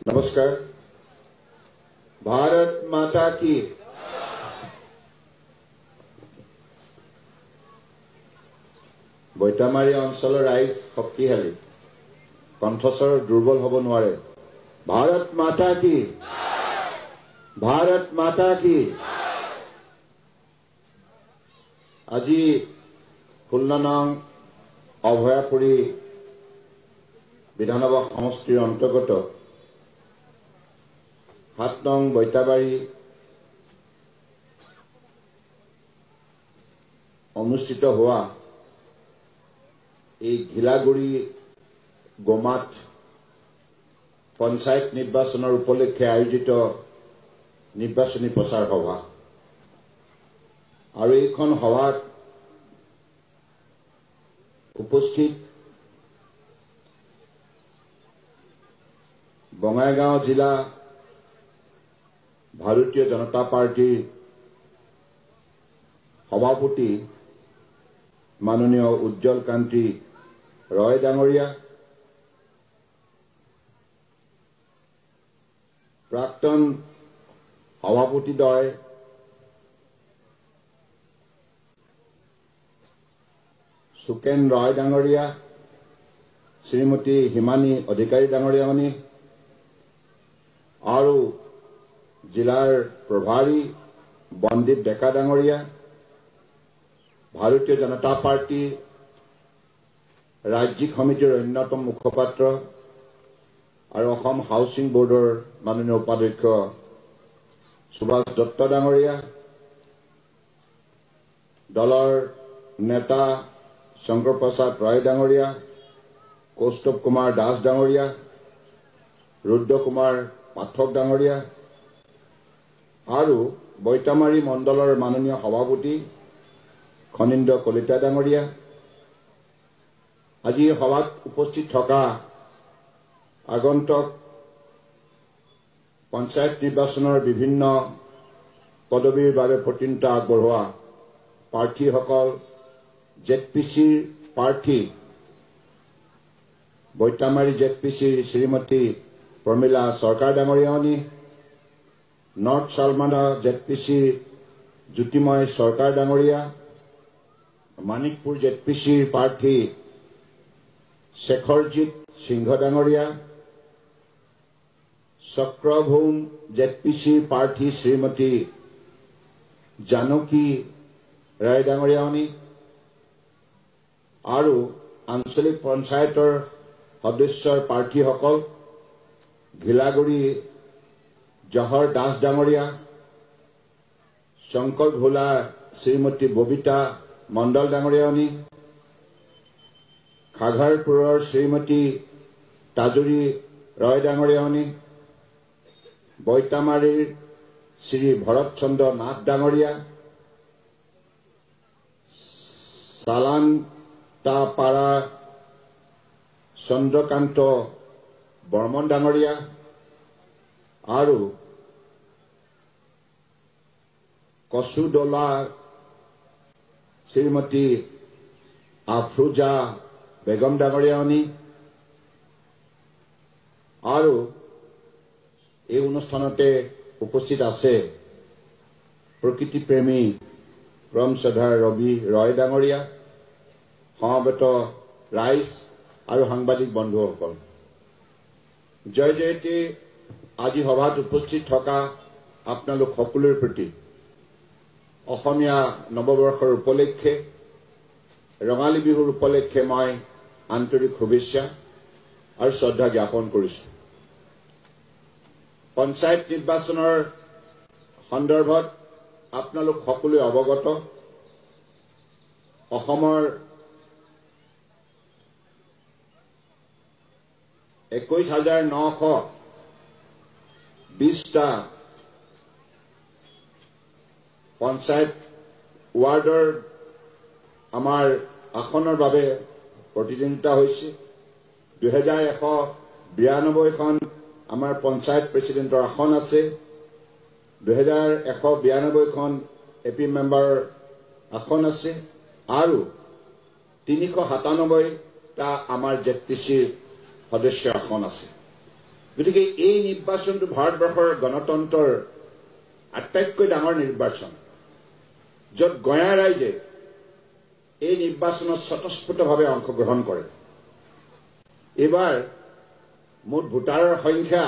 नमस्कार। भारत माता की বৈতামাৰী অঞ্চলৰ ৰাইজ শক্তিশালী, কণ্ঠস্বৰ দুৰ্বল হ'ব নোৱাৰে। ভাৰত মাতা কি, ভাৰত মাতা কি। আজি 16 নং অভয়াপুৰী বিধানসভা সমষ্টিৰ অন্তৰ্গত 7 নং বৈতাবাৰী অনুষ্ঠিত হোৱা এই ঘিলাগুৰি গোমাত পঞ্চায়ত নিৰ্বাচনৰ উপলক্ষে আয়োজিত নিৰ্বাচনী প্ৰচাৰ সভা আৰু এইখন সভাত উপস্থিত বঙাইগাঁও জিলা ভাৰতীয় জনতা পাৰ্টিৰ সভাপতি মাননীয় উজ্জ্বল কান্তি ৰয় ডাঙৰীয়া, প্ৰাক্তন সভাপতিদ্বয় সুকেন ৰয় ডাঙৰীয়া, শ্ৰীমতী হিমানী অধিকাৰী ডাঙৰীয়ামণি আৰু জিলাৰ প্ৰভাৰী বন্দীপ ডেকা ডাঙৰীয়া, ভাৰতীয় জনতা পাৰ্টিৰ ৰাজ্যিক সমিতিৰ অন্যতম মুখপাত্ৰ আৰু অসম হাউচিং বোৰ্ডৰ মাননীয় উপাধ্যক্ষ সুভাষ দত্ত ডাঙৰীয়া, দলৰ নেতা শংকৰ প্ৰসাদ ৰায় ডাঙৰীয়া, কৌস্তৱ কুমাৰ দাস ডাঙৰীয়া, ৰুদ্ৰ কুমাৰ পাঠক ডাঙৰীয়া আৰু বৈতামাৰী মণ্ডলৰ মাননীয় সভাপতি খনীন্দ্ৰ কলিতা ডাঙৰীয়া, আজি সভাত উপস্থিত থকা আগন্তুক পঞ্চায়ত নিৰ্বাচনৰ বিভিন্ন পদবীৰ বাবে প্ৰতিনিধিত্ব আগবঢ়োৱা প্ৰাৰ্থীসকল, জেডপিচিৰ প্ৰাৰ্থী বৈতামাৰী জেডপিচিৰ শ্ৰীমতী প্ৰমীলা চৰকাৰ ডাঙৰীয়ানী, নৰ্থ চালমানা জেডপিচিৰ জ্যোতিময় চৰকাৰ ডাঙৰীয়া, মানিকপুৰ জেডপিচিৰ প্ৰাৰ্থী শেখৰজিৎ সিংহ ডাঙৰীয়া, চক্ৰভূম জেডপিচিৰ প্ৰাৰ্থী শ্ৰীমতী জানকী ৰায় ডাঙৰীয়ানী আৰু আঞ্চলিক পঞ্চায়তৰ সদস্যৰ প্ৰাৰ্থীসকল ঘিলাগুৰি জহৰ দাস ডাঙৰীয়া, শংকৰ ঘোলা শ্ৰীমতী ববিতা মণ্ডল ডাঙৰীয়ানী, খাঘাৰপুৰৰ শ্ৰীমতী তাজুৰী ৰয় ডাঙৰীয়ানী, বৈতামাৰীৰ শ্ৰী ভৰত চন্দ্ৰ নাথ ডাঙৰীয়া, চালান্তাপাৰা চন্দ্ৰকান্ত বৰ্মন ডাঙৰীয়া আৰু কচুদলা শ্ৰীমতী আফ্ৰোজা বেগম ডাঙৰীয়ানী আৰু এই অনুষ্ঠানতে উপস্থিত আছে প্ৰকৃতিপ্ৰেমী ক্ৰমশ্ৰদ্ধাৰ ৰবি ৰয় ডাঙৰীয়া, সমবেত ৰাইজ আৰু সাংবাদিক বন্ধুসকল, জয় জয়তে। আজি সভাত উপস্থিত থকা আপোনালোক সকলোৰে প্ৰতি অসমীয়া নৱবৰ্ষৰ উপলক্ষে, ৰঙালী বিহুৰ উপলক্ষে মই আন্তৰিক শুভেচ্ছা আৰু শ্ৰদ্ধা জ্ঞাপন কৰিছোঁ। পঞ্চায়ত নিৰ্বাচনৰ সন্দৰ্ভত আপোনালোক সকলোৱে অৱগত অসমৰ 21,920টা পঞ্চায়ত ৱাৰ্ডৰ আমাৰ আসনৰ বাবে প্ৰতিদ্বন্দ্বিতা হৈছে 2192খন আমাৰ পঞ্চায়ত প্ৰেচিডেণ্টৰ আসন আছে 2192খন এপি মেম্বাৰৰ আসন আছে আৰু 397টা আমাৰ জেডপিচিৰ সদস্যৰ আসন আছে গতিকে এই নিৰ্বাচনটো ভাৰতবৰ্ষৰ গণতন্ত্ৰৰ আটাইতকৈ ডাঙৰ নিৰ্বাচন য'ত গঞা ৰাইজে এই নিৰ্বাচনত স্বতঃস্ফূৰ্তভাৱে অংশগ্ৰহণ কৰে এইবাৰ মুঠ ভোটাৰৰ সংখ্যা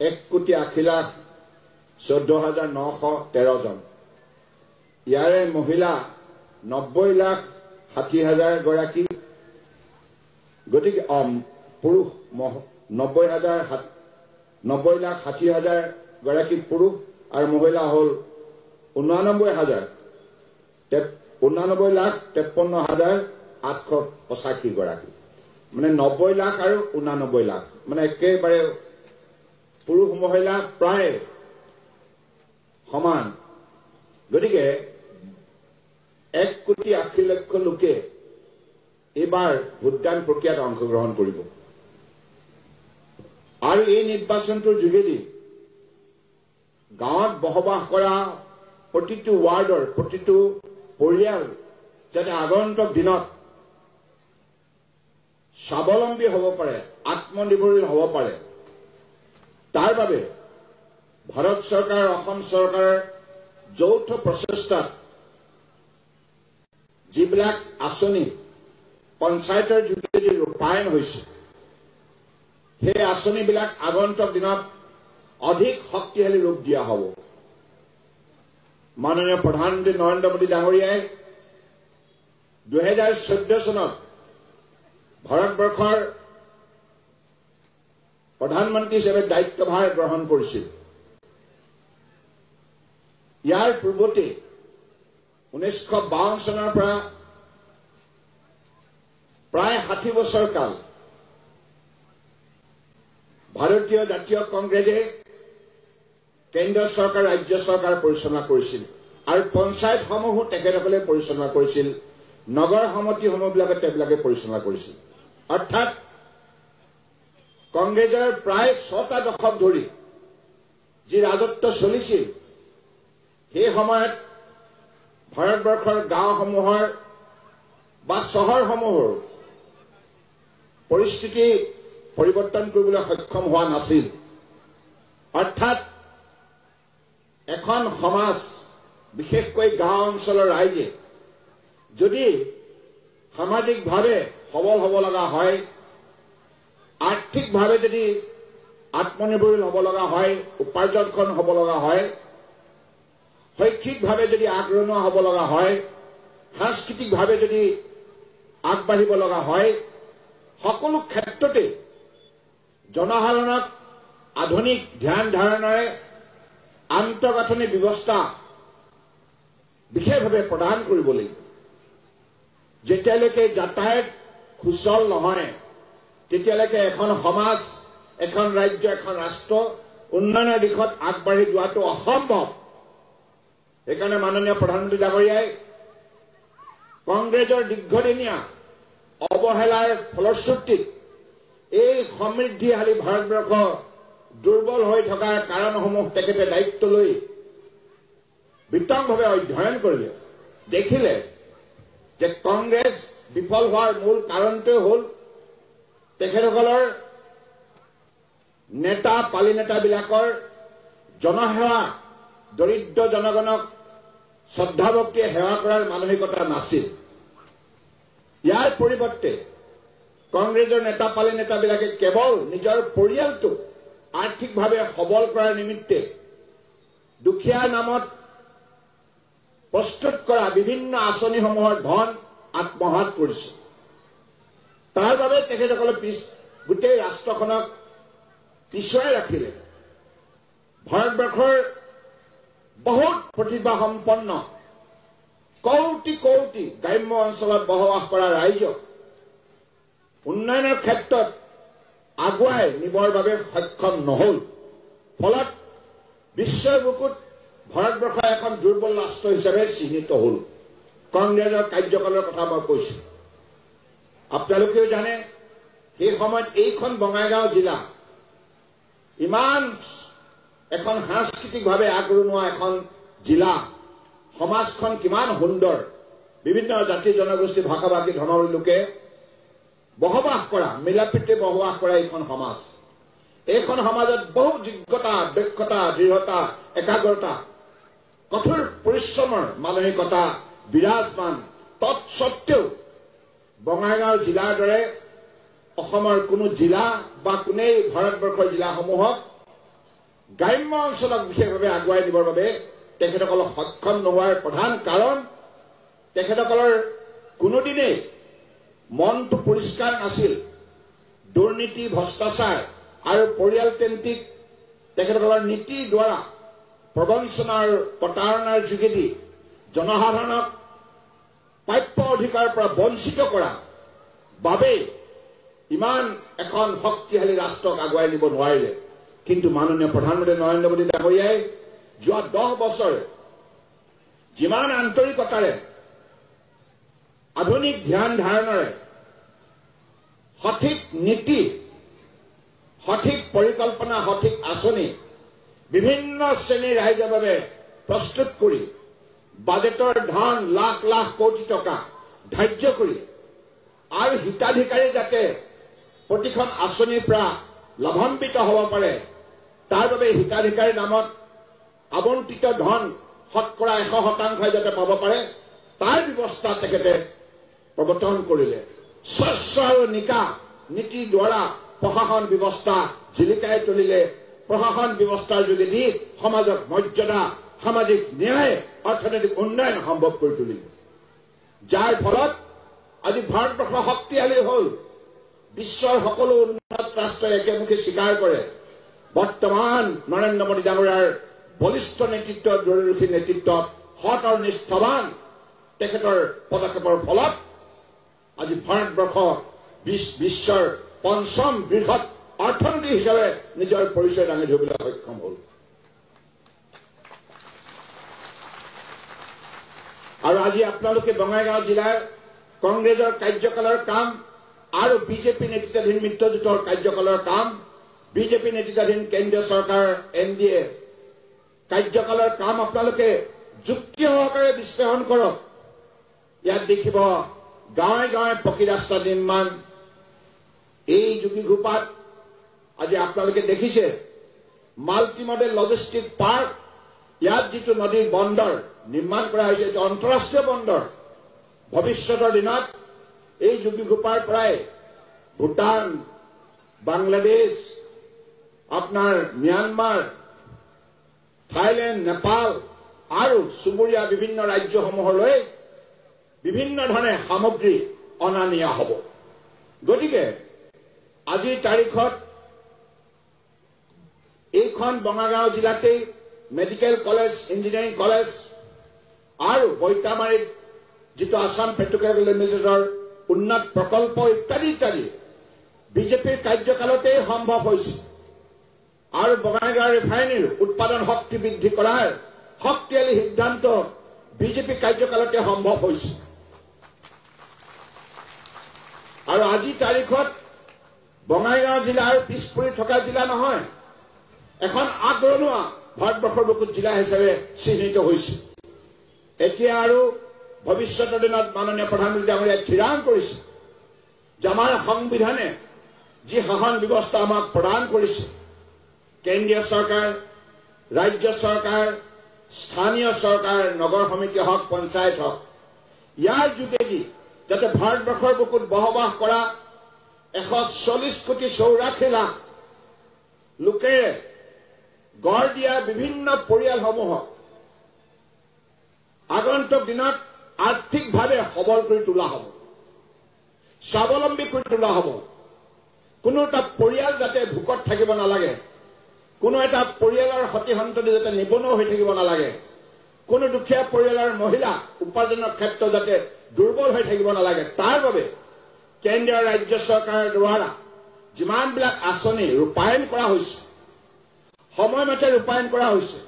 1,80,14,913 জন ইয়াৰে মহিলা 90,60,000 গৰাকী গতিকে পুৰুষ 90,60,000 গৰাকী পুৰুষ আৰু মহিলা হ'ল 89,53,885 গৰাকী মানে 90 লাখ আৰু 89 লাখ মানে একেবাৰে পুৰুষ মহিলা প্ৰায় সমান গতিকে 1,80,00,000 লোকে এইবাৰ ভোটদান প্ৰক্ৰিয়াত অংশগ্ৰহণ কৰিব আৰু এই নিৰ্বাচনটোৰ যোগেদি গাঁৱত বসবাস কৰা প্ৰতিটো ৱাৰ্ডৰ প্ৰতিটো পৰিয়াল যাতে আগন্তুক দিনত স্বাৱলম্বী হ'ব পাৰে আত্মনিৰ্ভৰশীল হ'ব পাৰে তাৰ বাবে ভাৰত চৰকাৰ অসম চৰকাৰৰ যৌথ প্ৰচেষ্টাত যিবিলাক আঁচনি পঞ্চায়তৰ যোগেদি ৰূপায়ণ হৈছে সেই আঁচনিবিলাক আগন্তুক দিনত অধিক শক্তিশালী ৰূপ দিয়া হ'ব মাননীয় প্ৰধানমন্ত্ৰী নৰেন্দ্ৰ মোদী ডাঙৰীয়াই 2014 চনত ভাৰতবৰ্ষৰ প্ৰধানমন্ত্ৰী হিচাপে দায়িত্বভাৰ গ্ৰহণ কৰিছিল ইয়াৰ পূৰ্বতে 1952 চনৰ পৰা প্ৰায় 60 বছৰ কাল ভাৰতীয় জাতীয় কংগ্ৰেছে কেন্দ্ৰীয় চৰকাৰ ৰাজ্য চৰকাৰ পৰিচালনা কৰিছিল আৰু পঞ্চায়তসমূহো তেখেতসকলে পৰিচালনা কৰিছিল নগৰ সমিতিসমূহবিলাকে তেওঁলোকে পৰিচালনা কৰিছিল অৰ্থাৎ কংগ্ৰেছৰ প্ৰায় 6টা দশক ধৰি যি ৰাজত্ব চলিছিল সেই সময়ত ভাৰতবৰ্ষৰ গাঁওসমূহৰ বা চহৰসমূহৰ পৰিস্থিতি পৰিৱৰ্তন কৰিবলৈ সক্ষম হোৱা নাছিল অৰ্থাৎ এখন সমাজ বিশেষকৈ গাঁও অঞ্চলৰ ৰাইজে যদি সামাজিকভাৱে সবল হ'ব লগা হয় আৰ্থিকভাৱে যদি আত্মনিৰ্ভৰশীল হ'ব লগা হয় উপাৰ্জনক্ষম হ'ব লগা হয় শৈক্ষিকভাৱে যদি আগৰণুৱা হ'ব লগা হয় সাংস্কৃতিকভাৱে যদি আগবাঢ়িব লগা হয় সকলো ক্ষেত্ৰতে জনসাধাৰণক আধুনিক ধ্যান ধাৰণাৰে আন্তঃগাঁথনি ব্যৱস্থা বিশেষভাৱে প্ৰদান কৰিব লাগিব যেতিয়ালৈকে যাতায়াত সুচল নহয় তেতিয়ালৈকে এখন সমাজ এখন ৰাজ্য এখন ৰাষ্ট্ৰ উন্নয়নৰ দিশত আগবাঢ়ি যোৱাটো অসম্ভৱ সেইকাৰণে মাননীয় প্ৰধানমন্ত্ৰী ডাঙৰীয়াই কংগ্ৰেছৰ দীৰ্ঘদিনীয়া অৱহেলাৰ ফলশ্ৰুতিত এই সমৃদ্ধিশালী ভাৰতবৰ্ষ দুৰ্বল হৈ থকাৰ কাৰণসমূহ তেখেতে দায়িত্ব লৈ বিতংভাৱে অধ্যয়ন কৰিলে দেখিলে যে কংগ্ৰেছ বিফল হোৱাৰ মূল কাৰণটোৱে হ'ল তেখেতসকলৰ নেতা পালি নেতাবিলাকৰ জনসেৱা দৰিদ্ৰ জনগণক শ্ৰদ্ধা ভক্তিয়ে সেৱা কৰাৰ মানসিকতা নাছিল ইয়াৰ পৰিৱৰ্তে কংগ্ৰেছৰ নেতা পালি নেতাবিলাকে কেৱল নিজৰ পৰিয়ালটো আৰ্থিকভাৱে সবল কৰাৰ নিমিত্তে দুখীয়াৰ নামত প্ৰস্তুত কৰা বিভিন্ন আঁচনিসমূহৰ ধন আত্মসাৎ কৰিছে তাৰ বাবে তেখেতসকলে গোটেই ৰাষ্ট্ৰখনক পিছুৱাই ৰাখিলে ভাৰতবৰ্ষৰ বহুত প্ৰতিভা সম্পন্ন কৌটি কৌটি গ্ৰাম্য অঞ্চলত বসবাস কৰা ৰাইজক উন্নয়নৰ ক্ষেত্ৰত আগুৱাই নিবৰ বাবে সক্ষম নহল। ফলত বিশ্বৰ বুকুত ভাৰতবৰ্ষ এখন দুৰ্বল ৰাষ্ট্ৰ হিচাপে চিহ্নিত হল। কংগ্ৰেছৰ কাৰ্যকালৰ কথা মই কৈছো। আপোনালোকেও জানে সেই সময়ত এইখন বঙাইগাঁও জিলা ইমান এখন সাংস্কৃতিকভাৱে আগৰণুৱা এখন জিলা, সমাজখন কিমান সুন্দৰ, বিভিন্ন জাতি জনগোষ্ঠী ভাষা ভাষী ধৰ্মৰ লোকে বসবাস কৰা, মিলাপ্ৰীতি বসবাস কৰা এইখন সমাজ। এইখন সমাজত বহু যোগ্যতা, দক্ষতা, দৃঢ়তা, একাগ্ৰতা, কঠোৰ পৰিশ্ৰমৰ মানসিকতা বিৰাজমান। তৎসত্বেও বঙাইগাঁও জিলাৰ দৰে অসমৰ কোনো জিলা বা কোনেই ভাৰতবৰ্ষৰ জিলাসমূহক গ্ৰাম্য অঞ্চলক বিশেষভাৱে আগুৱাই নিবৰ বাবে তেখেতসকলক সক্ষম নোহোৱাৰ প্ৰধান কাৰণ তেখেতসকলৰ কোনোদিনেই মনটো পৰিষ্কাৰ নাছিল। দুৰ্নীতি, ভ্ৰষ্টাচাৰ আৰু পৰিয়ালকেন্দ্ৰিক তেখেতসকলৰ নীতিৰ দ্বাৰা প্ৰবঞ্চনা আৰু প্ৰতাৰণাৰ যোগেদি জনসাধাৰণক প্ৰাপ্য অধিকাৰৰ পৰা বঞ্চিত কৰা বাবেই ইমান এখন শক্তিশালী ৰাষ্ট্ৰক আগুৱাই নিব নোৱাৰিলে। কিন্তু মাননীয় প্ৰধানমন্ত্ৰী নৰেন্দ্ৰ মোদী ডাঙৰীয়াই যোৱা 10 বছৰে যিমান আন্তৰিকতাৰে আধুনিক ধ্যান ধাৰণাৰে সঠিক নীতি, সঠিক পৰিকল্পনা, সঠিক আঁচনি বিভিন্ন শ্ৰেণীৰ ৰাইজৰ বাবে প্ৰস্তুত কৰি বাজেটৰ ধন লাখ লাখ কোটি টকা ধাৰ্য কৰি আৰু হিতাধিকাৰী যাতে প্ৰতিখন আঁচনিৰ পৰা লাভান্বিত হ'ব পাৰে তাৰ বাবে হিতাধিকাৰীৰ নামত আবণ্টিত ধন শতকৰা 100% যাতে পাব পাৰে তাৰ ব্যৱস্থা তেখেতে প্ৰৱৰ্তন কৰিলে। স্বচ্ছ আৰু নিকা নীতিৰ দ্বাৰা প্ৰশাসন ব্যৱস্থা জিলিকাই তুলিলে। প্ৰশাসন ব্যৱস্থাৰ যোগেদি সমাজক মৰ্যাদা, সামাজিক ন্যায়, অৰ্থনৈতিক উন্নয়ন সম্ভৱ কৰি তুলিলে। যাৰ ফলত আজি ভাৰতবৰ্ষ শক্তিশালী হল। বিশ্বৰ সকলো উন্নত ৰাষ্ট্ৰই একেমুখে স্বীকাৰ কৰে বৰ্তমান নৰেন্দ্ৰ মোদী ডাঙৰীয়াৰ বলিষ্ঠ নেতৃত্বত, দূৰদৰ্শী নেতৃত্বত, সৎ আৰু নিষ্ঠাবান তেখেতৰ পদক্ষেপৰ ফলত আজি ভাৰতবৰ্ষ বিশ্বৰ 5ম বৃহৎ অৰ্থনীতি হিচাপে নিজৰ পৰিচয় দাঙি ধৰিবলৈ সক্ষম হল। আৰু আজি আপোনালোকে বঙাইগাঁও জিলাৰ কংগ্ৰেছৰ কাৰ্যকালৰ কাম আৰু বিজেপি নেতৃত্বাধীন মিত্ৰজোঁটৰ কাৰ্যকালৰ কাম, বিজেপি নেতৃত্বাধীন কেন্দ্ৰীয় চৰকাৰ NDA কাৰ্যকালৰ কাম আপোনালোকে যুক্তি সহকাৰে বিশ্লেষণ কৰক। ইয়াত দেখিব গাঁৱে গাঁৱে পকী ৰাস্তা নিৰ্মাণ। এই যোগীঘোপাত আজি আপোনালোকে দেখিছে মাল্টি মডেল লজিষ্টিক পাৰ্ক, ইয়াত যিটো নদীৰ বন্দৰ নিৰ্মাণ কৰা হৈছে, এইটো আন্তঃৰাষ্ট্ৰীয় বন্দৰ। ভৱিষ্যতৰ দিনত এই যোগীঘোপাৰ পৰাই ভূটান, বাংলাদেশ, আপোনাৰ ম্যানমাৰ, থাইলেণ্ড, নেপাল আৰু চুবুৰীয়া বিভিন্ন ৰাজ্যসমূহলৈ বিভিন্ন ধৰণে সামগ্ৰী অনা নিয়া হ'ব। গতিকে আজিৰ তাৰিখত এইখন বঙাইগাঁও জিলাতেই মেডিকেল কলেজ, ইঞ্জিনিয়াৰিং কলেজ আৰু বৈতামাৰীত যিটো আছাম পেট্ৰকেমিকেল লিমিটেডৰ উন্নত প্ৰকল্প ইত্যাদি ইত্যাদি বিজেপিৰ কাৰ্যকালতেই সম্ভৱ হৈছে। আৰু বঙাইগাঁও ৰিফাইনেৰীৰ উৎপাদন শক্তি বৃদ্ধি কৰাৰ শক্তিশালী সিদ্ধান্ত বিজেপি কাৰ্যকালতে সম্ভৱ হৈছে। আৰু আজিৰ তাৰিখত বঙাইগাঁও জিলা আৰু পিছপৰি থকা জিলা নহয়, এখন আগৰণুৱা ভাৰতবৰ্ষৰ বুকুত জিলা হিচাপে চিহ্নিত হৈছে। এতিয়া আৰু ভৱিষ্যতৰ দিনত মাননীয় প্ৰধানমন্ত্ৰী ডাঙৰীয়াই থিৰাং কৰিছে যে আমাৰ সংবিধানে যি শাসন ব্যৱস্থা আমাক প্ৰদান কৰিছে, কেন্দ্ৰীয় চৰকাৰ, ৰাজ্য চৰকাৰ, স্থানীয় চৰকাৰ, নগৰ সমিতি হওক, পঞ্চায়ত হওক, ইয়াৰ যোগেদি যাতে ভাৰতবৰ্ষৰ বুকুত বসবাস কৰা 140,84 লাখ লোকে গঢ় দিয়া বিভিন্ন পৰিয়ালসমূহক আগন্তুক দিনত আৰ্থিকভাৱে সবল কৰি তোলা হ'ব, স্বাৱলম্বী কৰি তোলা হ'ব। কোনো এটা পৰিয়াল যাতে ভোকত থাকিব নালাগে, কোনো এটা পৰিয়ালৰ সতি সন্ততি যাতে নিবনুৱা হৈ থাকিব নালাগে, কোনো দুখীয়া পৰিয়ালৰ মহিলা উপাৰ্জনৰ ক্ষেত্ৰত যাতে দুৰ্বল হৈ থাকিব নালাগে তাৰ বাবে কেন্দ্ৰীয় ৰাজ্য চৰকাৰৰ দ্বাৰা যিমানবিলাক আঁচনি ৰূপায়ণ কৰা হৈছে সময়মতে ৰূপায়ণ কৰা হৈছে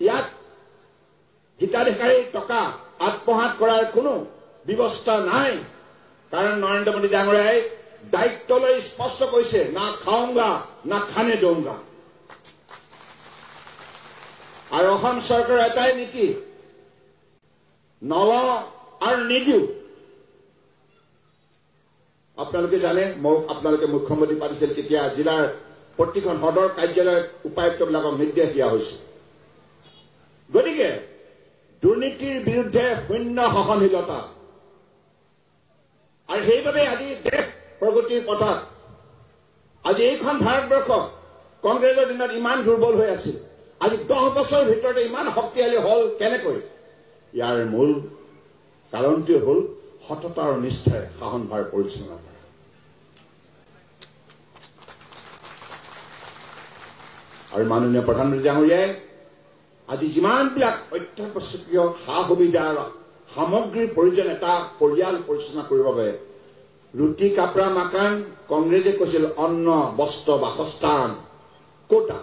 ইয়াত হিতাধিকাৰীৰ টকা আত্মসাৎ কৰাৰ কোনো ব্যৱস্থা নাই কাৰণ নৰেন্দ্ৰ মোদী ডাঙৰীয়াই দায়িত্ব লৈ স্পষ্ট কৈছে না খাওঁগা না খানে দৌঁগা আৰু অসম চৰকাৰৰ এটাই নীতি নলওঁ আৰু নিদিওঁ আপোনালোকে জানে মোক আপোনালোকে মুখ্যমন্ত্ৰী পাতিছিল তেতিয়া জিলাৰ প্ৰতিখন সদৰ কাৰ্যালয়ত উপায়ুক্তবিলাকক নিৰ্দেশ দিয়া হৈছে গতিকে দুৰ্নীতিৰ বিৰুদ্ধে শূন্য সহনশীলতা আৰু সেইবাবে আজি দেশ প্ৰগতিৰ পথত আজি এইখন ভাৰতবৰ্ষ কংগ্ৰেছৰ দিনত ইমান দুৰ্বল হৈ আছিল আজি 10 বছৰৰ ভিতৰতে ইমান শক্তিশালী হল কেনেকৈ ইয়াৰ মূল কাৰণটো হল সততা আৰু নিষ্ঠাৰে শাসনভাৰ পৰিচালনা কৰা আৰু মাননীয় প্ৰধানমন্ত্ৰী ডাঙৰীয়াই আজি যিমানবিলাক অত্যাৱশ্যকীয় সা সুবিধা সামগ্ৰীৰ প্ৰয়োজন এটা পৰিয়াল পৰিচালনা কৰিবৰ বাবে ৰুটি কাপৰা মাকান কংগ্ৰেছে কৈছিল অন্ন বস্ত্ৰ বাসস্থান কোটা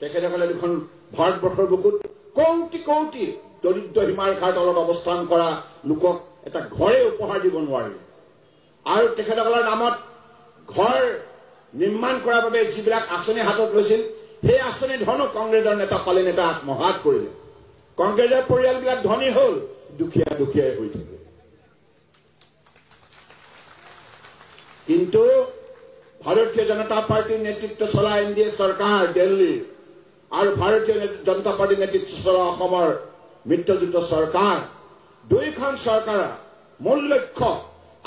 তেখেতসকলে দেখোন ভাৰতবৰ্ষৰ বুকুত কোটি কোটি দৰিদ্ৰ সীমাৰেখাৰ তলত অৱস্থান কৰা লোকক এটা ঘৰে উপহাৰ দিব নোৱাৰিলে আৰু তেখেতসকলৰ নামত ঘৰ নিৰ্মাণ কৰাৰ বাবে যিবিলাক আঁচনি হাতত লৈছিল সেই আঁচনি ধনো কংগ্ৰেছৰ নেতা পালে নেতা আত্মসাৎ কৰিলে কংগ্ৰেছৰ পৰিয়ালবিলাক ধনী হল দুখীয়া দুখীয়াই হৈ থাকে কিন্তু ভাৰতীয় জনতা পাৰ্টিৰ নেতৃত্ব চলা এনডিএ চৰকাৰ দিল্লীৰ আৰু ভাৰতীয় জনতা পাৰ্টিৰ নেতৃত্ব চলা অসমৰ মিত্ৰজোঁট চৰকাৰ দুইখন চৰকাৰৰ মূল লক্ষ্য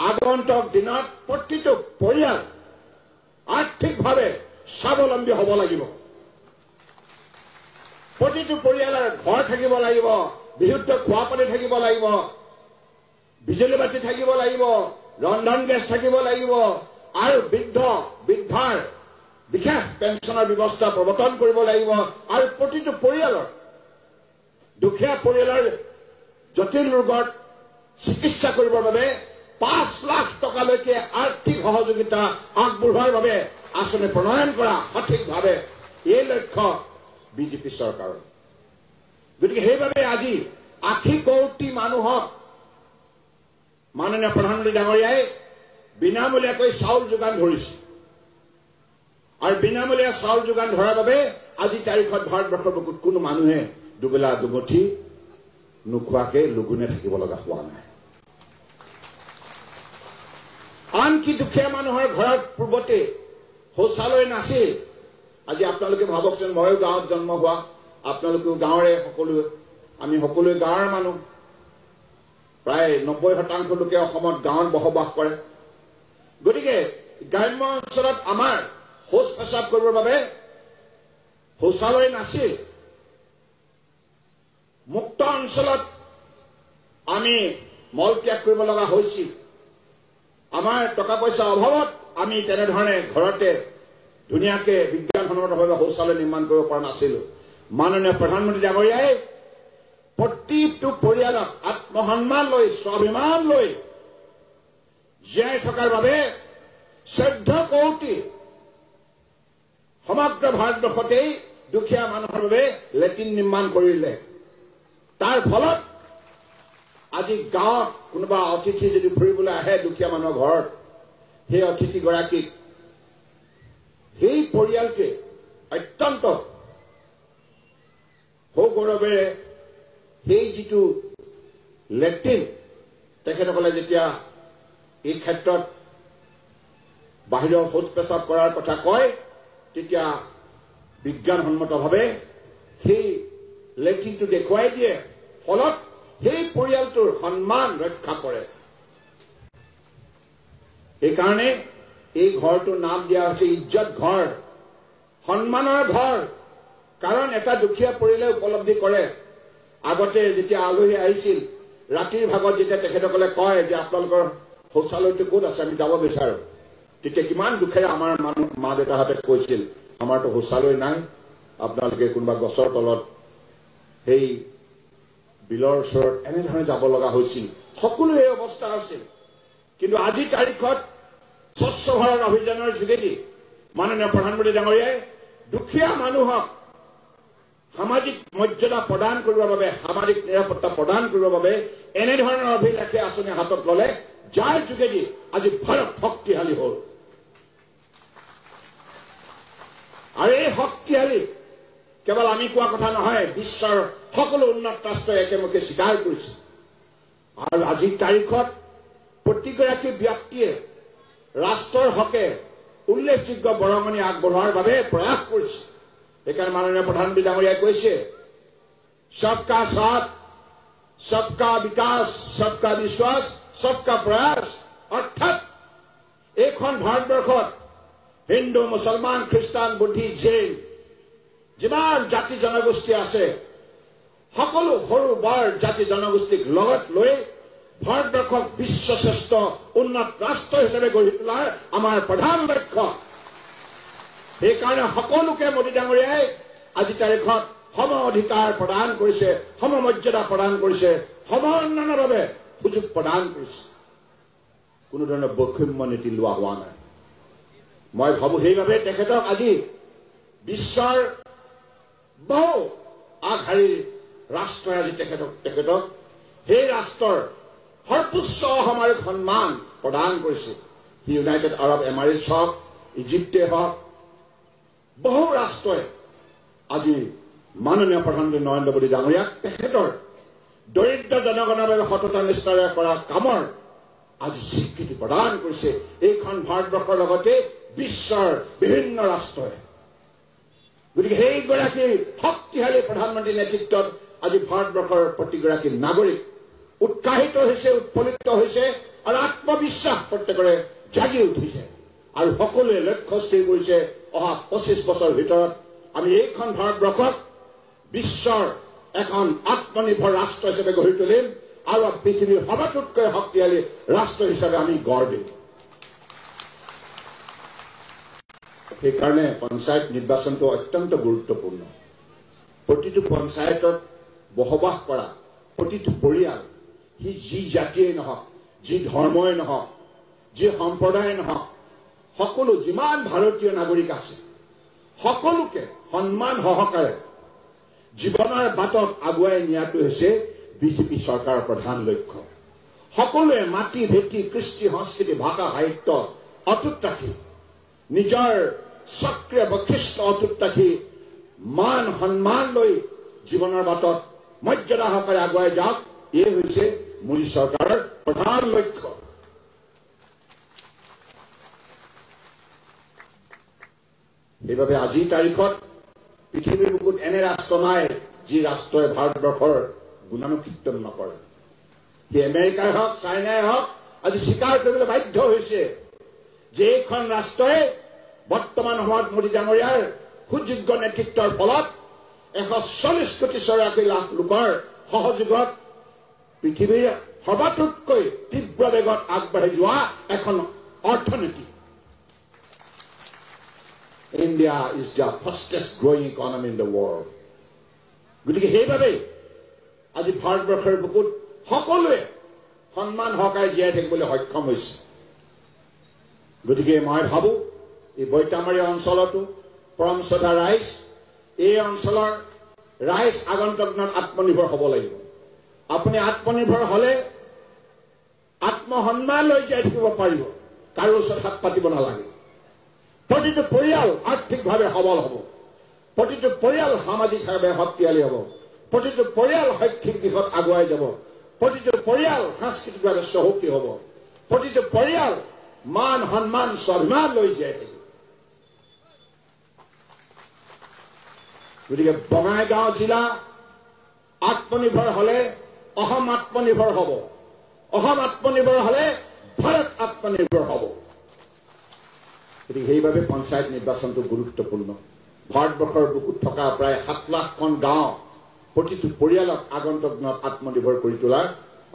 আগন্তুক দিনত প্ৰতিটো পৰিয়াল আৰ্থিকভাৱে স্বাৱলম্বী হ'ব লাগিব প্ৰতিটো পৰিয়ালৰ ঘৰ থাকিব লাগিব বিশুদ্ধ খোৱা পানী থাকিব লাগিব বিজুলী বাতি থাকিব লাগিব ৰন্ধন গেছ থাকিব লাগিব আৰু বৃদ্ধাৰ বিশেষ পেঞ্চনৰ ব্যৱস্থা প্ৰৱৰ্তন কৰিব লাগিব আৰু প্ৰতিটো পৰিয়ালৰ দুখীয়া পৰিয়ালৰ জটিল ৰোগৰ চিকিৎসা কৰিবৰ বাবে 5 লাখ টকালৈকে আৰ্থিক সহযোগিতা আগবঢ়োৱাৰ বাবে আঁচনি প্ৰণয়ন কৰা সঠিকভাৱে এই লক্ষ্য বিজেপি চৰকাৰৰ গতিকে সেইবাবে আজি 80 কোটি মানুহক মাননীয় প্ৰধানমন্ত্ৰী ডাঙৰীয়াই বিনামূলীয়াকৈ চাউল যোগান ধৰিছে আৰু বিনামূলীয়া চাউল যোগান ধৰাৰ বাবে আজি তাৰিখত ভাৰতবৰ্ষৰ বুকুত কোনো মানুহে দুবেলা দুমুঠি নোখোৱাকে লঘোণে থাকিব লগা হোৱা নাই আনকি দুখীয়া মানুহৰ ঘৰত পূৰ্বতে শৌচালয় নাছিল আজি আপোনালোকে ভাবকচোন ময়ো গাঁৱত জন্ম হোৱা আপোনালোকেও গাঁৱৰে আমি সকলোৱে গাঁৱৰ মানুহ প্ৰায় 90% লোকে অসমত গাঁৱত বসবাস কৰে গতিকে গ্ৰাম্য অঞ্চলত আমাৰ শৌচ পেচাব কৰিবৰ বাবে শৌচালয় নাছিল মুক্ত অঞ্চলত আমি মল ত্যাগ কৰিব লগা হৈছিল আমাৰ টকা পইচা অভাৱত আমি তেনেধৰণে ঘৰতে ধুনীয়াকে বিজ্ঞানসন্মতভাৱে শৌচালয় নিৰ্মাণ কৰিব পৰা নাছিলো মাননীয় প্ৰধানমন্ত্ৰী ডাঙৰীয়াই প্ৰতিটো পৰিয়ালক আত্মসন্মান লৈ স্বাভিমান লৈ জীয়াই থকাৰ বাবে 14 কোটি সমগ্ৰ ভাৰতবৰ্ষতেই দুখীয়া মানুহৰ বাবে লেট্ৰিন নিৰ্মাণ কৰিলে তাৰ ফলত আজি গাঁৱত কোনোবা অতিথি যদি ফুৰিবলৈ আহে দুখীয়া মানুহৰ ঘৰত সেই অতিথিগৰাকীক সেই পৰিয়ালটোৱে অত্যন্ত সৌগৌৰৱেৰে সেই যিটো লেট্ৰিন তেখেতসকলে যেতিয়া এই ক্ষেত্ৰত বাহিৰৰ শৌচ পেচাব কৰাৰ কথা কয় তেতিয়া বিজ্ঞানসন্মতভাৱে সেই লেট্ৰিনটো দেখুৱাই দিয়ে ফলত সেই পৰিয়ালটোৰ সন্মান ৰক্ষা কৰে এইকাৰণে এই ঘৰটোৰ নাম দিয়া হৈছে ইজ্জত ঘৰ সন্মানৰ ঘৰ কাৰণ এটা দুখীয়া পৰিয়ালে উপলব্ধি কৰে আগতে যেতিয়া আলহী আহিছিল ৰাতিৰ ভাগত যেতিয়া তেখেতসকলে কয় যে আপোনালোকৰ শৌচালয়টো ক'ত আছে আমি যাব বিচাৰো তেতিয়া কিমান দুখেৰে আমাৰ মা দেউতাহঁতে কৈছিল আমাৰতো শৌচালয় নাই আপোনালোকে কোনোবা গছৰ তলত সেই বিলৰ ওচৰত এনেধৰণে যাব লগা হৈছিল। সকলো এই অৱস্থা আছিল। কিন্তু আজিৰ তাৰিখত স্বচ্ছ ভাৰত অভিযানৰ যোগেদি মাননীয় প্ৰধানমন্ত্ৰী ডাঙৰীয়াই দুখীয়া মানুহক সামাজিক মৰ্যাদা প্ৰদান কৰিবৰ বাবে, সামাজিক নিৰাপত্তা প্ৰদান কৰিবৰ বাবে এনেধৰণৰ অভিলাষী আঁচনি হাতত ল'লে, যাৰ যোগেদি আজি ভাৰত শক্তিশালী হ'ল। আৰু এই শক্তিশালী কেৱল আমি কোৱা কথা নহয়, বিশ্বৰ সকলো উন্নত ৰাষ্ট্ৰই একেমুখে স্বীকাৰ কৰিছে। আৰু আজিৰ তাৰিখত প্ৰতিগৰাকী ব্যক্তিয়ে ৰাষ্ট্ৰৰ হকে উল্লেখযোগ্য বৰঙণি আগবঢ়োৱাৰ বাবে প্ৰয়াস কৰিছে। সেইকাৰণে মাননীয় প্ৰধানমন্ত্ৰী ডাঙৰীয়াই কৈছে, সবকা সাথ, সবকা বিকাশ, সবকা বিশ্বাস, সবকা প্ৰয়াস। অৰ্থাৎ এইখন ভাৰতবৰ্ষত হিন্দু, মুছলমান, খ্ৰীষ্টান, বুদ্ধিষ্ট, জৈন যিমান জাতি জনগোষ্ঠী আছে, সকলো সৰু বৰ জাতি জনগোষ্ঠীক লগত লৈ ভাৰতবৰ্ষক বিশ্বশ্ৰেষ্ঠ উন্নত ৰাষ্ট্ৰ হিচাপে গঢ়ি তোলাৰ আমাৰ প্ৰধান লক্ষ্য। সেইকাৰণে সকলোকে মোদী ডাঙৰীয়াই আজি তাৰিখত সম অধিকাৰ প্ৰদান কৰিছে, সম মৰ্যাদা প্ৰদান কৰিছে, সম উন্নয়নৰ বাবে সুযোগ প্ৰদান কৰিছে। কোনো ধৰণৰ বৈষম্য নীতি লোৱা হোৱা নাই। মই ভাবো সেইবাবে তেখেতক আজি বিশ্বৰ বহু আগশাৰীৰ ৰাষ্ট্ৰই আজি তেখেতক সেই ৰাষ্ট্ৰৰ সৰ্বোচ্চ অসামৰিক সন্মান প্ৰদান কৰিছে। সি ইউনাইটেড আৰব এমাৰেটছ হওক, ইজিপ্তে হওক, বহু ৰাষ্ট্ৰই আজি মাননীয় প্ৰধানমন্ত্ৰী নৰেন্দ্ৰ মোদী ডাঙৰীয়াক তেখেতৰ দৰিদ্ৰ জনগণৰ বাবে সততা নিষ্ঠাৰে কৰা কামৰ আজি স্বীকৃতি প্ৰদান কৰিছে এইখন ভাৰতবৰ্ষৰ লগতে বিশ্বৰ বিভিন্ন ৰাষ্ট্ৰই। গতিকে সেইগৰাকী শক্তিশালী প্ৰধানমন্ত্ৰীৰ নেতৃত্বত আজি ভাৰতবৰ্ষৰ প্ৰতিগৰাকী নাগৰিক উৎসাহিত হৈছে, উৎফুল্লিত হৈছে আৰু আত্মবিশ্বাস প্ৰত্যেকৰে জাগি উঠিছে। আৰু সকলোৱে লক্ষ্য স্থিৰ কৰিছে, অহা 25 বছৰৰ ভিতৰত আমি এইখন ভাৰতবৰ্ষক বিশ্বৰ এখন আত্মনিৰ্ভৰ ৰাষ্ট্ৰ হিচাপে গঢ়ি তুলিম আৰু পৃথিৱীৰ সবাতোতকৈ শক্তিশালী ৰাষ্ট্ৰ হিচাপে আমি গঢ় দিম। সেইকাৰণে পঞ্চায়ত নিৰ্বাচনটো অত্যন্ত গুৰুত্বপূৰ্ণ। প্ৰতিটো পঞ্চায়তত বসবাস কৰা প্ৰতিটো পৰিয়াল, সি যি জাতিয়ে নহওক, যি ধৰ্মই নহওক, যি সম্প্ৰদায় নহওক, সকলো যিমান ভাৰতীয় নাগৰিক আছে সকলোকে সন্মান সহকাৰে জীৱনৰ বাটত আগুৱাই নিয়াটো হৈছে বিজেপি চৰকাৰৰ প্ৰধান লক্ষ্য। সকলোৱে মাটি ভেটি, কৃষ্টি, সংস্কৃতি, ভাষা, সাহিত্য অটুট ৰাখি, নিজৰ সক্ৰিয় বৈশিষ্ট্য অটুট ৰাখি, মান সন্মান লৈ জীৱনৰ বাটত মৰ্যাদা সহকাৰে আগুৱাই যাওক, এই হৈছে মোদী চৰকাৰৰ প্ৰধান লক্ষ্য। সেইবাবে আজিৰ তাৰিখত পৃথিৱীৰ বুকুত এনে ৰাষ্ট্ৰ নাই যি ৰাষ্ট্ৰই ভাৰতবৰ্ষৰ গুণানুকীৰ্তন নকৰে। সি আমেৰিকাই হওক, চাইনাই হওক, আজি স্বীকাৰ কৰিবলৈ বাধ্য হৈছে যে এইখন ৰাষ্ট্ৰই বৰ্তমান সময়ত মোদী ডাঙৰীয়াৰ সুযোগ্য নেতৃত্বৰ ফলত 140 কোটি 84 লাখ লোকৰ সহযোগত পৃথিৱীৰ সবাতোতকৈ তীব্ৰ বেগত আগবাঢ়ি যোৱা এখন অৰ্থনীতি। India is the fastest growing economy in the world. গতিকে সেইবাবে আজি ভাৰতবৰ্ষৰ বুকুত সকলোৱে সন্মান সহকাৰে জীয়াই থাকিবলৈ সক্ষম হৈছে। গতিকে মই ভাবো এই বৈতামাৰী অঞ্চলতো পৰমশ্ৰদ্ধা ৰাইজ, এই অঞ্চলৰ ৰাইজ আগন্তুক দিনত আত্মনিৰ্ভৰ হ'ব লাগিব। আপুনি আত্মনিৰ্ভৰ হলে আত্মসন্মান লৈ জীয়াই থাকিব পাৰিব, কাৰো ওচৰত হাত পাতিব নালাগে। প্ৰতিটো পৰিয়াল আৰ্থিকভাৱে সবল হ'ব, প্ৰতিটো পৰিয়াল সামাজিকভাৱে শক্তিশালী হ'ব, প্ৰতিটো পৰিয়াল শৈক্ষিক দিশত আগুৱাই যাব, প্ৰতিটো পৰিয়াল সাংস্কৃতিকভাৱে চহকী হ'ব, প্ৰতিটো পৰিয়াল মান সন্মান স্বাভিমান লৈ জীয়াই থাকিব। গতিকে বঙাইগাঁও জিলা আত্মনিৰ্ভৰ হলে অসম আত্মনিৰ্ভৰ হ'ব, অসম আত্মনিৰ্ভৰ হলে ভাৰত আত্মনিৰ্ভৰ হ'ব। গতিকে সেইবাবে পঞ্চায়ত নিৰ্বাচনটো গুৰুত্বপূৰ্ণ। ভাৰতবৰ্ষৰ বুকুত থকা প্ৰায় 7 লাখখন গাঁও, প্ৰতিটো পৰিয়ালক আগন্তুক দিনত আত্মনিৰ্ভৰ কৰি তোলাৰ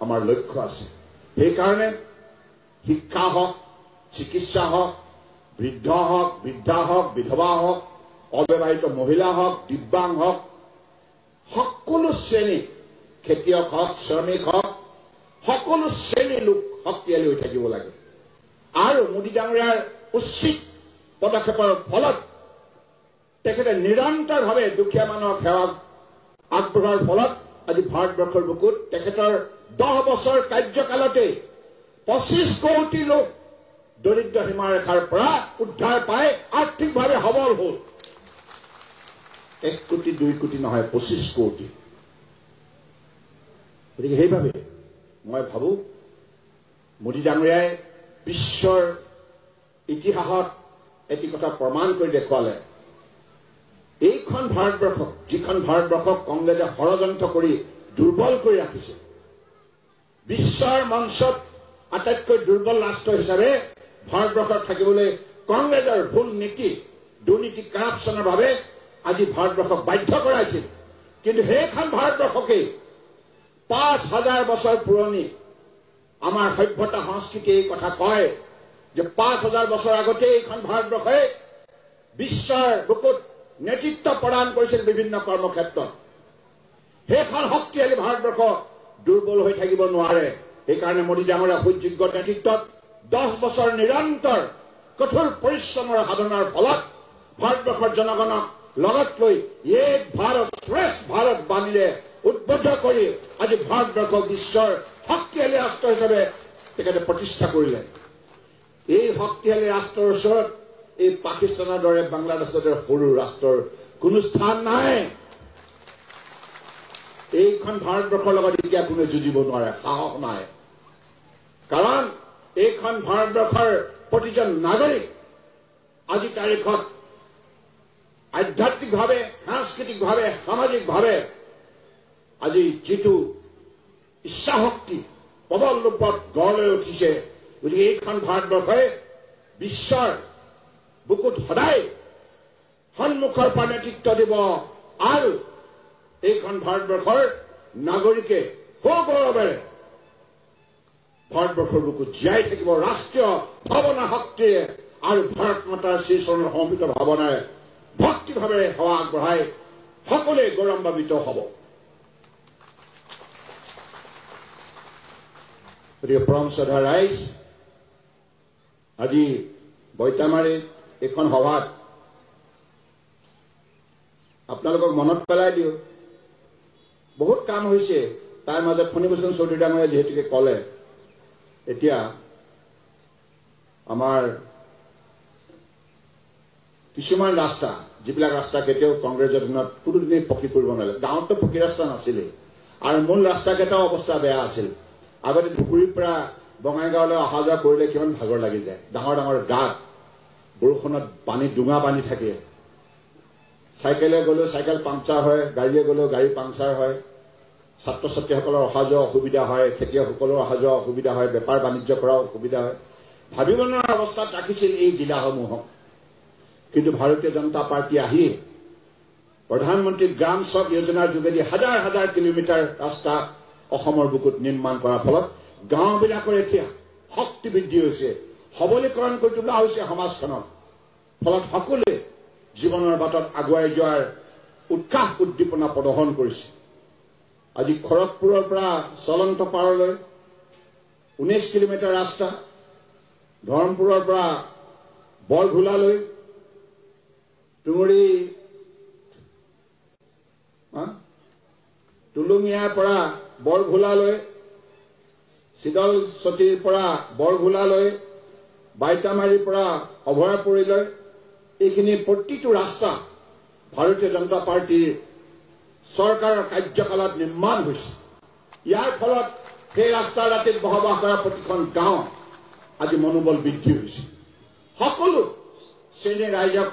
আমাৰ লক্ষ্য আছে। সেইকাৰণে শিক্ষা হওক, চিকিৎসা হওক, বৃদ্ধ হওক, বৃদ্ধা হওক, বিধৱা হওক, অবিবাহিত মহিলা হওক, দিব্যাংগ হওক, সকলো শ্ৰেণীক খেতিয়ক হওক, শ্ৰমিক হওক, সকলো শ্ৰেণীৰ লোক শক্তিশালী হৈ থাকিব লাগে। আৰু মোদী ডাঙৰীয়াৰ উচিত পদক্ষেপৰ ফলত তেখেতে নিৰন্তৰভাৱে দুখীয়া মানুহক সেৱা আগবঢ়োৱাৰ ফলত আজি ভাৰতবৰ্ষৰ বুকুত তেখেতৰ 10 বছৰ কাৰ্যকালতে 25 কোটি লোক দৰিদ্ৰ সীমাৰেখাৰ পৰা উদ্ধাৰ পাই আৰ্থিকভাৱে সবল হ'ল। 1 কোটি 2 কোটি নহয়, 25 কোটি। গতিকে সেইভাৱে মই ভাবো মোদী ডাঙৰীয়াই বিশ্বৰ ইতিহাসত এটি কথা প্ৰমাণ কৰি দেখুৱালে, এইখন ভাৰতবৰ্ষক, যিখন ভাৰতবৰ্ষক কংগ্ৰেছে ষড়যন্ত্ৰ কৰি দুৰ্বল কৰি ৰাখিছে, বিশ্বৰ মঞ্চত আটাইতকৈ দুৰ্বল ৰাষ্ট্ৰ হিচাপে ভাৰতবৰ্ষত থাকিবলৈ কংগ্ৰেছৰ ভুল নীতি, দুৰ্নীতি, কাৰাপশ্যনৰ বাবে আজি ভাৰতবৰ্ষক বাধ্য কৰাইছিল। কিন্তু সেইখন ভাৰতবৰ্ষকেই 5000 বছৰ পুৰণি আমাৰ সভ্যতা সংস্কৃতি এই কথা কয় যে 5000 বছৰ আগতে এইখন ভাৰতবৰ্ষই বিশ্বৰ বুকুত নেতৃত্ব প্ৰদান কৰিছিল বিভিন্ন কৰ্মক্ষেত্ৰত। সেইখন শক্তিশালী ভাৰতবৰ্ষ দুৰ্বল হৈ থাকিব নোৱাৰে। সেইকাৰণে মোদী ডাঙৰীয়া সুযোগ্য নেতৃত্বত 10 বছৰ নিৰন্তৰ কঠোৰ পৰিশ্ৰমৰ সাধনাৰ ফলত ভাৰতবৰ্ষৰ জনগণক লগত লৈ এক ভাৰত শ্ৰেষ্ঠ ভাৰত বাণীৰে উদ্বুদ্ধ কৰি আজি ভাৰতবৰ্ষক বিশ্বৰ শক্তিশালী ৰাষ্ট্ৰ হিচাপে তেখেতে প্ৰতিষ্ঠা কৰিলে। এই শক্তিশালী ৰাষ্ট্ৰৰ ওচৰত এই পাকিস্তানৰ দৰে, বাংলাদেশৰ দৰে সৰু ৰাষ্ট্ৰৰ কোনো স্থান নাই। এইখন ভাৰতবৰ্ষৰ লগত এতিয়া কোনে যুঁজিব নোৱাৰে, সাহস নাই। কাৰণ এইখন ভাৰতবৰ্ষৰ প্ৰতিজন নাগৰিক আজি তাৰিখত আধ্যাত্মিকভাৱে, সাংস্কৃতিকভাৱে, সামাজিকভাৱে আজি যিটো ইচ্ছাশক্তি প্ৰবল ৰূপত গঢ় লৈ উঠিছে, গতিকে এইখন ভাৰতবৰ্ষই বিশ্বৰ বুকুত সদায় সন্মুখৰ পৰা নেতৃত্ব দিব আৰু এইখন ভাৰতবৰ্ষৰ নাগৰিকে সগৌৰৱেৰে ভাৰতবৰ্ষৰ বুকুত জীয়াই থাকিব ৰাষ্ট্ৰীয় ভাৱনা শক্তিৰে আৰু ভাৰত মাতাৰ শ্ৰীচৰণৰ সমৰ্পিত ভাৱনাৰে ভক্তিভাৱেৰে সেৱা আগবঢ়াই সকলোৱে গৌৰৱান্বিত হ'ব। গতিকে পৰম শ্ৰদ্ধা ৰাইজ, আজি বৈতামাৰীত এইখন সভাত আপোনালোকক মনত পেলাই দিওঁ, বহুত কাম হৈছে। তাৰ মাজত ফণীভূষণ চৌধুৰী ডাঙৰীয়াই যিহেতুকে ক'লে, এতিয়া আমাৰ কিছুমান ৰাস্তা, যিবিলাক ৰাস্তা কেতিয়াও কংগ্ৰেছৰ দিনত কোনো দিনেই পকী কৰিব নোৱাৰিলে, গাঁৱততো পকী ৰাস্তা নাছিলেই, আৰু মূল ৰাস্তাকেইটাও অৱস্থা বেয়া আছিল। আগতে ধুবুৰীৰ পৰা বঙাইগাঁৱলৈ অহা যোৱা কৰিলে কিমান ভাগৰ লাগি যায়। ডাঙৰ ডাঙৰ গাঁত, বৰষুণত পানী, ডুঙা পানী থাকে। চাইকেলে গ'লেও চাইকেল পাংচাৰ হয়, গাড়ীয়ে গ'লেও গাড়ী পাংচাৰ হয়। ছাত্ৰ ছাত্ৰীসকলৰ অহা যোৱা অসুবিধা হয়, খেতিয়কসকলৰ অহা যোৱা অসুবিধা হয়, বেপাৰ বাণিজ্য কৰাও অসুবিধা হয়। ভাবিব নোৱাৰা অৱস্থাত ৰাখিছিল এই জিলাসমূহক। কিন্তু ভাৰতীয় জনতা পাৰ্টি আহি প্ৰধানমন্ত্ৰী গ্ৰাম চক যোজনাৰ যোগেদি হাজাৰ হাজাৰ কিলোমিটাৰ ৰাস্তা অসমৰ বুকুত নিৰ্মাণ কৰাৰ ফলত গাঁওবিলাকৰ এতিয়া শক্তি বৃদ্ধি হৈছে, সবলীকৰণ কৰি তোলা হৈছে সমাজখনক। ফলত সকলোৱে জীৱনৰ বাটত আগুৱাই যোৱাৰ উৎসাহ উদ্দীপনা প্ৰদৰ্শন কৰিছে। আজি খড়গপুৰৰ পৰা চলন্ত পাৰলৈ 19 কিলোমিটাৰ ৰাস্তা, ধৰ্মপুৰৰ পৰা বৰঘোলালৈ, টুলুঙিয়াৰ পৰা বৰঘোলালৈ, চিদলচতীৰ পৰা বৰঘোলালৈ, বাইতামাৰীৰ পৰা অভয়াপুৰীলৈ, এইখিনি প্ৰতিটো ৰাস্তা ভাৰতীয় জনতা পাৰ্টীৰ চৰকাৰৰ কাৰ্যকালত নিৰ্মাণ হৈছে। ইয়াৰ ফলত সেই ৰাস্তাৰ দাঁতিত বসবাস কৰা প্ৰতিখন গাঁও আজি মনোবল বৃদ্ধি হৈছে। সকলো শ্ৰেণীৰ ৰাইজক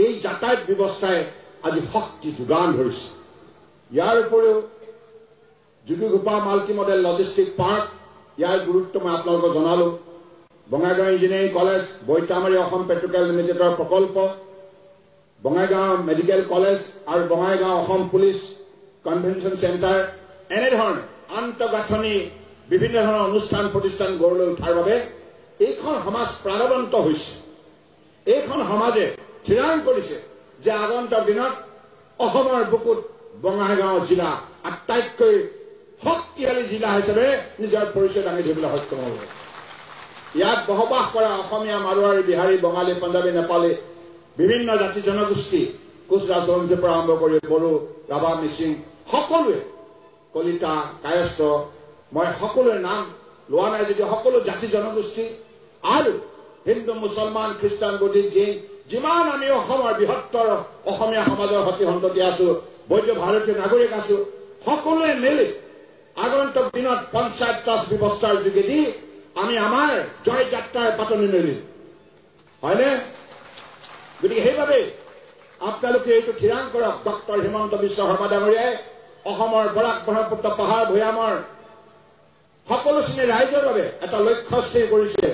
এই যাতায়াত ব্যৱস্থাই আজি শক্তি যোগান ধৰিছে। ইয়াৰ উপৰিও Jogighopa multi modal logistic park, ইয়াৰ গুৰুত্ব মই আপোনালোকক জনালো। Bongaigaon engineering college, Boitamari Assam petrochemical লিমিটেডৰ প্ৰকল্প, বঙাইগাঁও মেডিকেল কলেজ আৰু Bongaigaon Assam police convention centre, এনেধৰণে আন্তঃগাঁথনি বিভিন্ন ধৰণৰ অনুষ্ঠান প্ৰতিষ্ঠান গঢ় লৈ উঠাৰ বাবে এইখন সমাজ প্ৰাণৱন্ত হৈছে। এইখন সমাজে থিৰাং কৰিছে যে আগন্তুক দিনত অসমৰ বুকুত বঙাইগাঁও জিলা আটাইতকৈ শক্তিশালী জিলা হিচাপে নিজৰ পৰিচয় দাঙি ধৰিবলৈ সক্ষম হ'ব। ইয়াত বসবাস কৰা অসমীয়া, মাৰোৱাৰী, বিহাৰী, বঙালী, পাঞ্জাবী, নেপালী বিভিন্ন জাতি জনগোষ্ঠী, কোচ ৰাজবংশীৰ পৰা আৰম্ভ কৰি বড়ো, ৰাভা, মিচিং সকলোৱে, কলিতা, কায়স্থ, মই সকলোৰে নাম লোৱা নাই যদিও সকলো জাতি জনগোষ্ঠী আৰু হিন্দু, মুছলমান, খ্ৰীষ্টান, বৌদ্ধিক, জৈন যিমান আমি অসমৰ বৃহত্তৰ অসমীয়া সমাজৰ সতি সন্ততি আছো, বৈধ ভাৰতীয় নাগৰিক আছো, সকলোৱে মিলি আগন্তুক দিনত পঞ্চায়ত ৰাজ ব্যৱস্থাৰ যোগেদি আমি আমাৰ জয় যাত্ৰাৰ পাতনি মেলিম, হয়নে? গতিকে সেইবাবে আপোনালোকে এইটো থিৰাং কৰক। ডক্টৰ হিমন্ত বিশ্ব শৰ্মা ডাঙৰীয়াই অসমৰ বৰাক ব্ৰহ্মপুত্ৰ পাহাৰ ভৈয়ামৰ সকলো শ্ৰেণীৰ ৰাইজৰ বাবে এটা লক্ষ্য স্থিৰ কৰিছে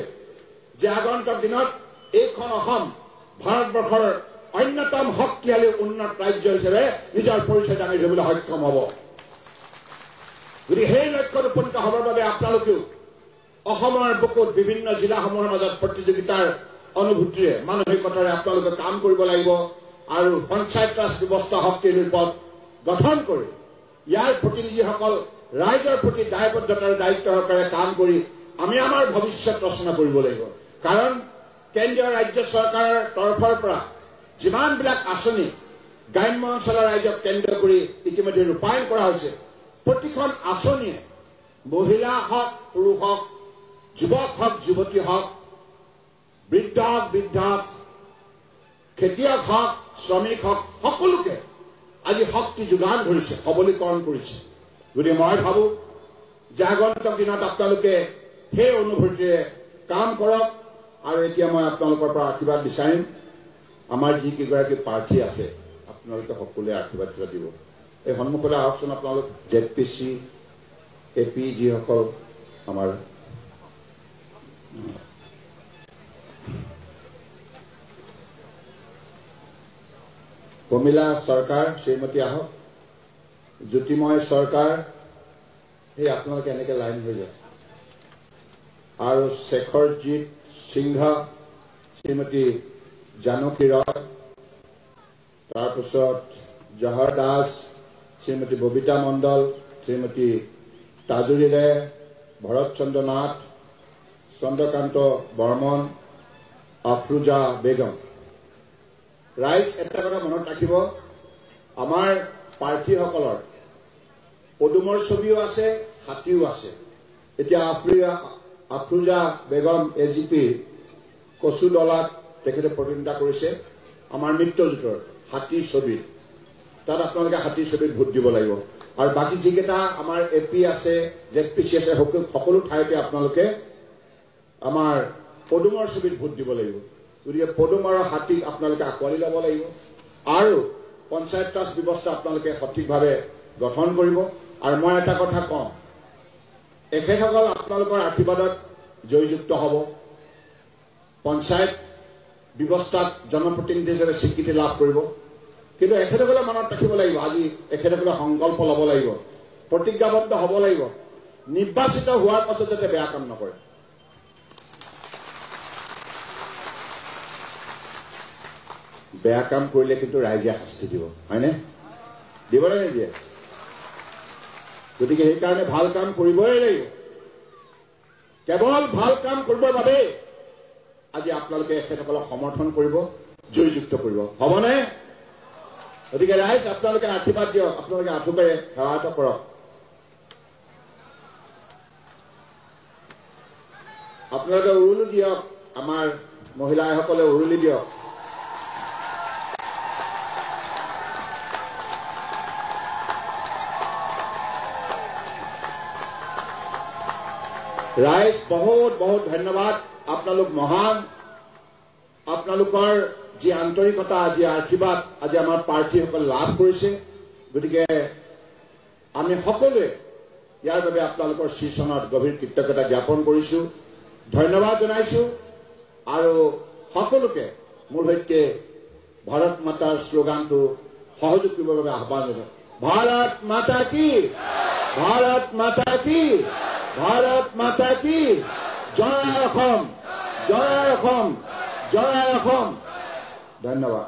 যে আগন্তুক দিনত এইখন অসম ভাৰতবৰ্ষৰ অন্যতম শক্তিশালী উন্নত ৰাজ্য হিচাপে নিজৰ পৰিচয় দাঙি ধৰিবলৈ সক্ষম হ'ব। গতিকে সেই লক্ষ্যত উপনীত হ'বৰ বাবে আপোনালোকেও অসমৰ বুকুত বিভিন্ন জিলাসমূহৰ মাজত প্ৰতিযোগিতাৰ অনুভূতিৰে, মানসিকতাৰে আপোনালোকে কাম কৰিব লাগিব আৰু পঞ্চায়ত ৰাজ ব্যৱস্থা শক্তিৰ ৰূপত গঠন কৰি ইয়াৰ প্ৰতিনিধিসকল ৰাইজৰ প্ৰতি দায়বদ্ধতাৰে দায়িত্ব সহকাৰে কাম কৰি আমি আমাৰ ভৱিষ্যত ৰচনা কৰিব লাগিব। কাৰণ কেন্দ্ৰীয় ৰাজ্য চৰকাৰৰ তৰফৰ পৰা যিমানবিলাক আঁচনি গ্ৰাম্য অঞ্চলৰ ৰাইজক কেন্দ্ৰ কৰি ইতিমধ্যে ৰূপায়ণ কৰা হৈছে, প্ৰতিখন আঁচনিয়ে মহিলা হওক, পুৰুষ হওক, যুৱক হওক, যুৱতী হওক, বৃদ্ধ হওক, বৃদ্ধা হওক, খেতিয়ক হওক, শ্ৰমিক হওক, সকলোকে আজি শক্তি যোগান ধৰিছে, সবলীকৰণ কৰিছে। গতিকে মই ভাবো যে আগন্তুক দিনত আপোনালোকে সেই অনুভূতিৰে কাম কৰক। আৰু এতিয়া মই আপোনালোকৰ পৰা আশীৰ্বাদ বিচাৰিম। আমাৰ যিকেইগৰাকী প্ৰাৰ্থী আছে আপোনালোকে সকলোৱে আশীৰ্বাদ দিব। এই সন্মুখলৈ আহকচোন আপোনালোক, ZPC, AP যিসকল আমাৰ প্ৰমীলা চৰকাৰ শ্ৰীমতী আহক, জ্যোতিময় চৰকাৰ, সেই আপোনালোকে এনেকে লাইন হৈ যায়। আৰু শেখৰজিৎ সিংহ, শ্ৰীমতী জানকী ৰয়, তাৰপিছত জহৰ দাস, শ্ৰীমতী ববিতা মণ্ডল, শ্ৰীমতী তাজুৰী ৰে, ভৰত চন্দ্ৰ নাথ, চন্দ্ৰকান্ত বৰ্মন, আফৰোজা বেগম। ৰাইজ এটা কথা মনত ৰাখিব, আমাৰ প্ৰাৰ্থীসকলৰ পদুমৰ ছবিও আছে, হাতীও আছে। এতিয়া আফৰোজা বেগম AGPৰ কচু দলাত তেখেতে প্ৰতিনিধিত্ব কৰিছে আমাৰ মিত্ৰজোঁটৰ হাতীৰ ছবি। তাত আপোনালোকে হাতীৰ ছবিত ভোট দিব লাগিব। আৰু বাকী যিকেইটা আমাৰ AP আছে, ZPC আছে, সকলো ঠাইতে আপোনালোকে আমাৰ পদুমৰ ছবিত ভোট দিব লাগিব। গতিকে পদুম আৰু হাতীক আপোনালোকে আঁকোৱালি ল'ব লাগিব আৰু পঞ্চায়ত ৰাজ ব্যৱস্থা আপোনালোকে সঠিকভাৱে গঠন কৰিব। আৰু মই এটা কথা কওঁ, এখেতসকল আপোনালোকৰ আশীৰ্বাদত জয়যুক্ত হ'ব, পঞ্চায়ত ব্যৱস্থাত জনপ্ৰতিনিধি হিচাপে স্বীকৃতি লাভ কৰিব। কিন্তু এখেতসকলে মনত ৰাখিব লাগিব, আজি এখেতসকলে সংকল্প ল'ব লাগিব, প্ৰতিজ্ঞাবদ্ধ হ'ব লাগিব, নিৰ্বাচিত হোৱাৰ পাছত যাতে বেয়া কাম নকৰে। বেয়া কাম কৰিলে কিন্তু ৰাইজে শাস্তি দিব, হয়নে? দিবনে নিদিয়ে? গতিকে সেইকাৰণে ভাল কাম কৰিবই লাগিব। কেৱল ভাল কাম কৰিবৰ বাবে আজি আপোনালোকে এখেতসকলক সমৰ্থন কৰিব, জয়যুক্ত কৰিব, হ'বনে? গতিকে ৰাইজ আপোনালোকে আশীৰ্বাদ দিয়ক, আপোনালোকে আঁঠুকাৰে সেৱা কৰক। আপোনালোকে উৰুলি দিয়ক, আমাৰ মহিলাসকলে উৰুলি দিয়ক। ৰাইজ বহুত বহুত ধন্যবাদ, আপোনালোক মহান। আপোনালোকৰ যি আন্তৰিকতা, যি আশীৰ্বাদ আজি আমাৰ প্ৰাৰ্থীসকলে লাভ কৰিছে। গতিকে আমি সকলোৱে ইয়াৰ বাবে আপোনালোকৰ শ্ৰীচৰণত গভীৰ কৃতজ্ঞতা জ্ঞাপন কৰিছো, ধন্যবাদ জনাইছো। আৰু সকলোকে মোৰ সৈতে ভাৰত মাতাৰ শ্লোগানটো সহযোগ কৰিবৰ বাবে আহ্বান জনাইছো। ভাৰত মাতা কি, ভাৰত মাতা কি, ভাৰত মাতা কি, জয় অসম, জয় অসম, জয় অসম। ধন্যবাদ।